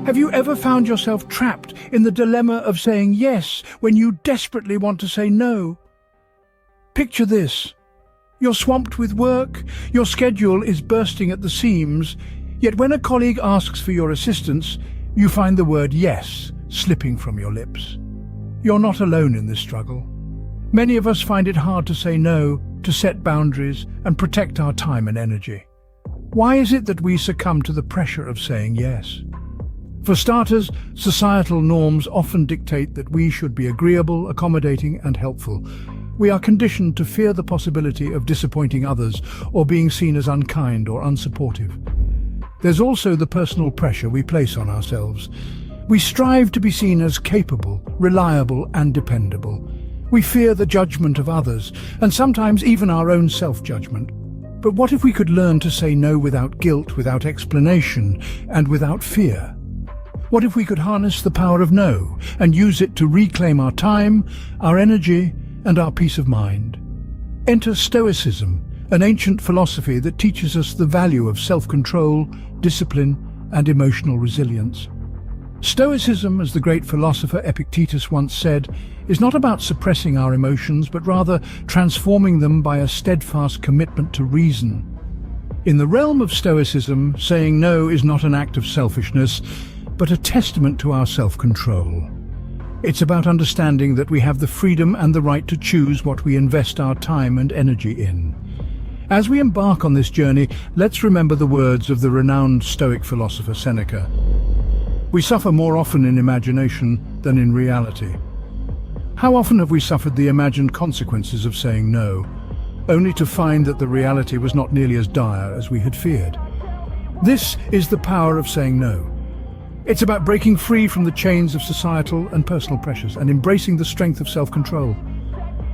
Have you ever found yourself trapped in the dilemma of saying yes when you desperately want to say no? Picture this. You're swamped with work, your schedule is bursting at the seams, yet when a colleague asks for your assistance, you find the word yes slipping from your lips. You're not alone in this struggle. Many of us find it hard to say no, to set boundaries, and protect our time and energy. Why is it that we succumb to the pressure of saying yes? For starters, societal norms often dictate that we should be agreeable, accommodating, and helpful. We are conditioned to fear the possibility of disappointing others or being seen as unkind or unsupportive. There's also the personal pressure we place on ourselves. We strive to be seen as capable, reliable, and dependable. We fear the judgment of others, and sometimes even our own self-judgment. But what if we could learn to say no without guilt, without explanation, and without fear? What if we could harness the power of no and use it to reclaim our time, our energy, and our peace of mind? Enter Stoicism, an ancient philosophy that teaches us the value of self-control, discipline, and emotional resilience. Stoicism, as the great philosopher Epictetus once said, is not about suppressing our emotions, but rather transforming them by a steadfast commitment to reason. In the realm of Stoicism, saying no is not an act of selfishness, but a testament to our self-control. It's about understanding that we have the freedom and the right to choose what we invest our time and energy in. As we embark on this journey, let's remember the words of the renowned Stoic philosopher Seneca. We suffer more often in imagination than in reality. How often have we suffered the imagined consequences of saying no, only to find that the reality was not nearly as dire as we had feared? This is the power of saying no. It's about breaking free from the chains of societal and personal pressures and embracing the strength of self-control.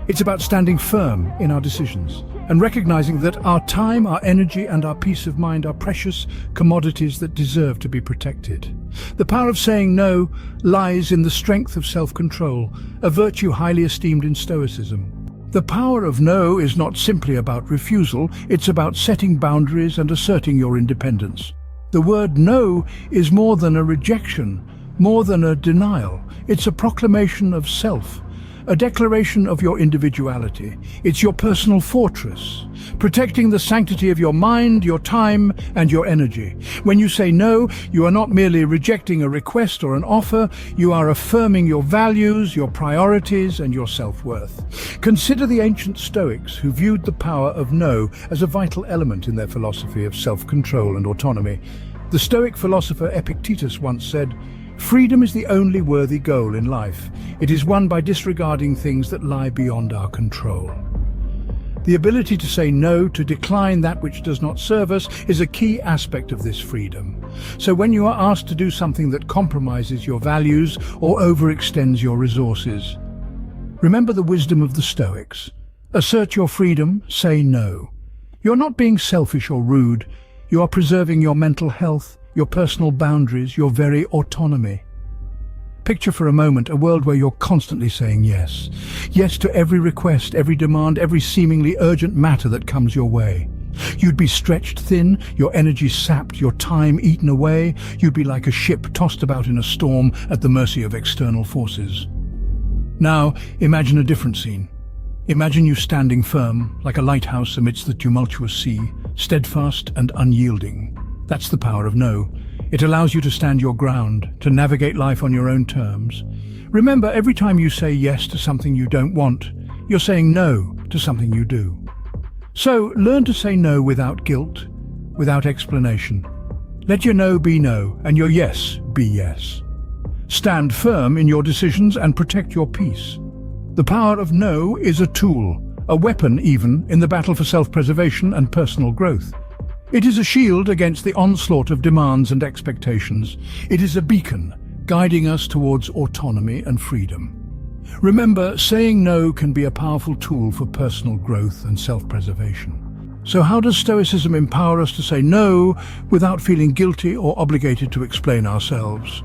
It's about standing firm in our decisions and recognizing that our time, our energy, and our peace of mind are precious commodities that deserve to be protected. The power of saying no lies in the strength of self-control, a virtue highly esteemed in Stoicism. The power of no is not simply about refusal, it's about setting boundaries and asserting your independence. The word no is more than a rejection, more than a denial. It's a proclamation of self, a declaration of your individuality. It's your personal fortress, protecting the sanctity of your mind, your time, and your energy. When you say no, you are not merely rejecting a request or an offer, you are affirming your values, your priorities, and your self-worth. Consider the ancient Stoics who viewed the power of no as a vital element in their philosophy of self-control and autonomy. The Stoic philosopher Epictetus once said, "Freedom is the only worthy goal in life. It is won by disregarding things that lie beyond our control." The ability to say no, to decline that which does not serve us, is a key aspect of this freedom. So when you are asked to do something that compromises your values or overextends your resources, remember the wisdom of the Stoics. Assert your freedom, say no. You're not being selfish or rude. You are preserving your mental health, your personal boundaries, your very autonomy. Picture for a moment a world where you're constantly saying yes. Yes to every request, every demand, every seemingly urgent matter that comes your way. You'd be stretched thin, your energy sapped, your time eaten away. You'd be like a ship tossed about in a storm at the mercy of external forces. Now, imagine a different scene. Imagine you standing firm, like a lighthouse amidst the tumultuous sea, steadfast and unyielding. That's the power of no. It allows you to stand your ground, to navigate life on your own terms. Remember, every time you say yes to something you don't want, you're saying no to something you do. So, learn to say no without guilt, without explanation. Let your no be no, and your yes be yes. Stand firm in your decisions and protect your peace. The power of no is a tool, a weapon even, in the battle for self-preservation and personal growth. It is a shield against the onslaught of demands and expectations. It is a beacon, guiding us towards autonomy and freedom. Remember, saying no can be a powerful tool for personal growth and self-preservation. So how does Stoicism empower us to say no without feeling guilty or obligated to explain ourselves?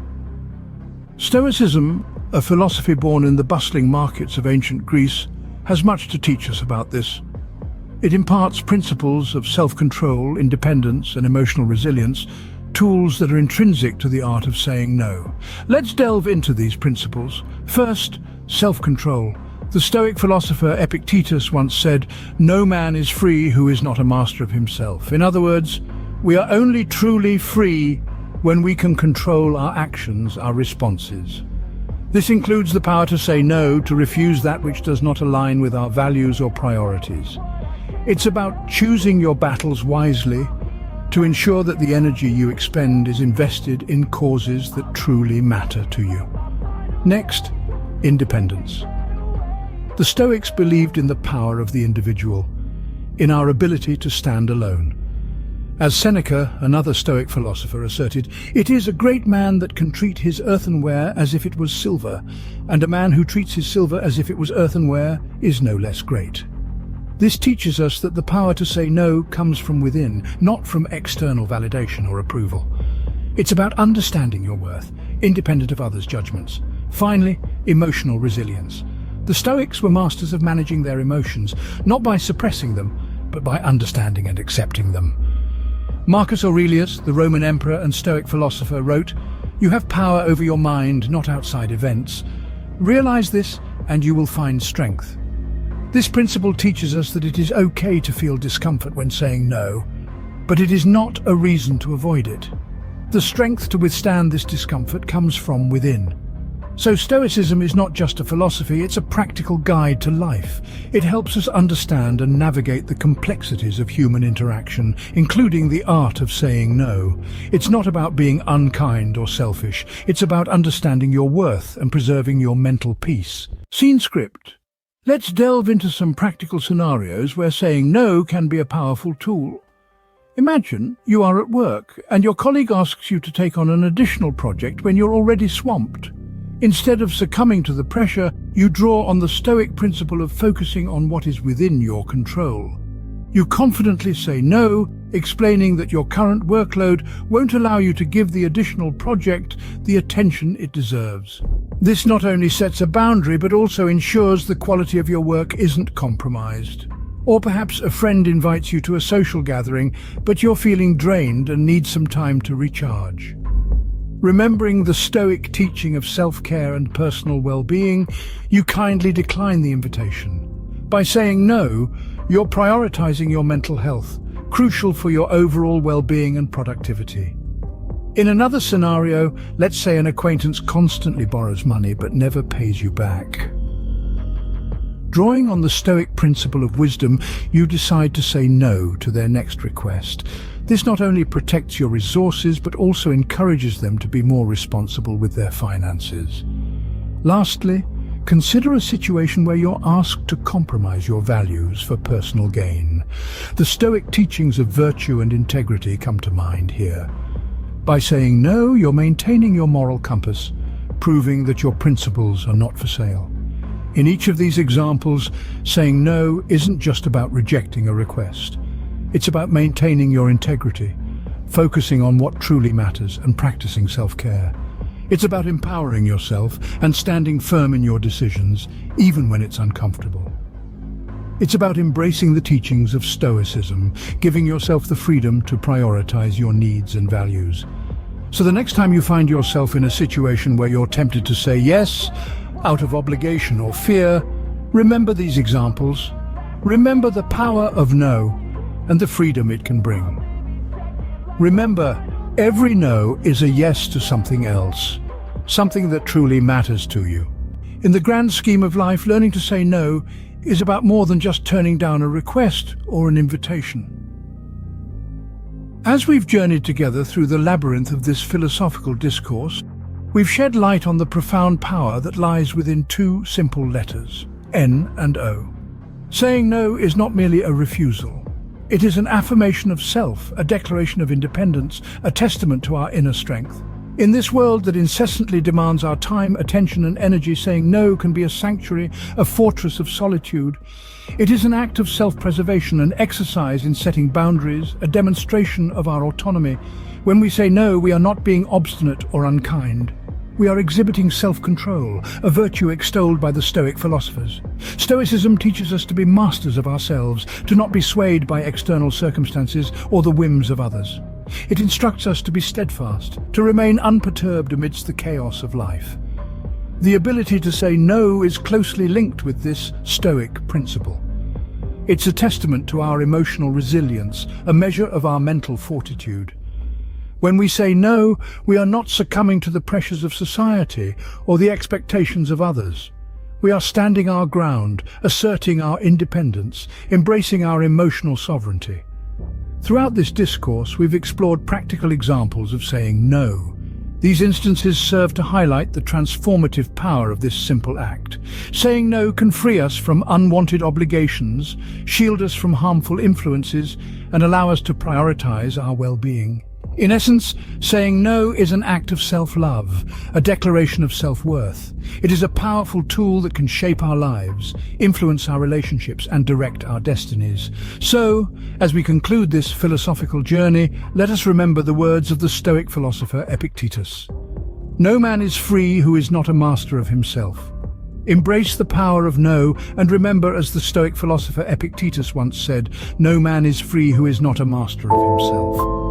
Stoicism, a philosophy born in the bustling markets of ancient Greece, has much to teach us about this. It imparts principles of self-control, independence, and emotional resilience, tools that are intrinsic to the art of saying no. Let's delve into these principles. First, self-control. The Stoic philosopher Epictetus once said, "No man is free who is not a master of himself." In other words, we are only truly free when we can control our actions, our responses. This includes the power to say no, to refuse that which does not align with our values or priorities. It's about choosing your battles wisely to ensure that the energy you expend is invested in causes that truly matter to you. Next, independence. The Stoics believed in the power of the individual, in our ability to stand alone. As Seneca, another Stoic philosopher, asserted, "It is a great man that can treat his earthenware as if it was silver, and a man who treats his silver as if it was earthenware is no less great." This teaches us that the power to say no comes from within, not from external validation or approval. It's about understanding your worth, independent of others' judgments. Finally, emotional resilience. The Stoics were masters of managing their emotions, not by suppressing them, but by understanding and accepting them. Marcus Aurelius, the Roman emperor and Stoic philosopher, wrote, "You have power over your mind, not outside events. Realize this, and you will find strength." This principle teaches us that it is okay to feel discomfort when saying no, but it is not a reason to avoid it. The strength to withstand this discomfort comes from within. So Stoicism is not just a philosophy, it's a practical guide to life. It helps us understand and navigate the complexities of human interaction, including the art of saying no. It's not about being unkind or selfish, it's about understanding your worth and preserving your mental peace. Scene script. Let's delve into some practical scenarios where saying no can be a powerful tool. Imagine you are at work and your colleague asks you to take on an additional project when you're already swamped. Instead of succumbing to the pressure, you draw on the Stoic principle of focusing on what is within your control. You confidently say no, explaining that your current workload won't allow you to give the additional project the attention it deserves. This not only sets a boundary, but also ensures the quality of your work isn't compromised. Or perhaps a friend invites you to a social gathering, but you're feeling drained and need some time to recharge. Remembering the Stoic teaching of self-care and personal well-being, you kindly decline the invitation. By saying no, you're prioritizing your mental health, crucial for your overall well-being and productivity. In another scenario, let's say an acquaintance constantly borrows money but never pays you back. Drawing on the Stoic principle of wisdom, you decide to say no to their next request. This not only protects your resources, but also encourages them to be more responsible with their finances. Lastly, consider a situation where you're asked to compromise your values for personal gain. The Stoic teachings of virtue and integrity come to mind here. By saying no, you're maintaining your moral compass, proving that your principles are not for sale. In each of these examples, saying no isn't just about rejecting a request. It's about maintaining your integrity, focusing on what truly matters and practicing self-care. It's about empowering yourself and standing firm in your decisions, even when it's uncomfortable. It's about embracing the teachings of Stoicism, giving yourself the freedom to prioritize your needs and values. So the next time you find yourself in a situation where you're tempted to say yes, out of obligation or fear, remember these examples. Remember the power of no and the freedom it can bring. Remember, every no is a yes to something else, something that truly matters to you. In the grand scheme of life, learning to say no is about more than just turning down a request or an invitation. As we've journeyed together through the labyrinth of this philosophical discourse, we've shed light on the profound power that lies within two simple letters, N and O. Saying no is not merely a refusal. It is an affirmation of self, a declaration of independence, a testament to our inner strength. In this world that incessantly demands our time, attention and energy, saying no can be a sanctuary, a fortress of solitude. It is an act of self-preservation, an exercise in setting boundaries, a demonstration of our autonomy. When we say no, we are not being obstinate or unkind. We are exhibiting self-control, a virtue extolled by the Stoic philosophers. Stoicism teaches us to be masters of ourselves, to not be swayed by external circumstances or the whims of others. It instructs us to be steadfast, to remain unperturbed amidst the chaos of life. The ability to say no is closely linked with this Stoic principle. It's a testament to our emotional resilience, a measure of our mental fortitude. When we say no, we are not succumbing to the pressures of society or the expectations of others. We are standing our ground, asserting our independence, embracing our emotional sovereignty. Throughout this discourse, we've explored practical examples of saying no. These instances serve to highlight the transformative power of this simple act. Saying no can free us from unwanted obligations, shield us from harmful influences, and allow us to prioritize our well-being. In essence, saying no is an act of self-love, a declaration of self-worth. It is a powerful tool that can shape our lives, influence our relationships, and direct our destinies. So, as we conclude this philosophical journey, let us remember the words of the Stoic philosopher Epictetus. No man is free who is not a master of himself. Embrace the power of no, and remember, as the Stoic philosopher Epictetus once said, no man is free who is not a master of himself.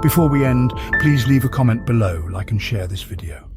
Before we end, please leave a comment below, like and share this video.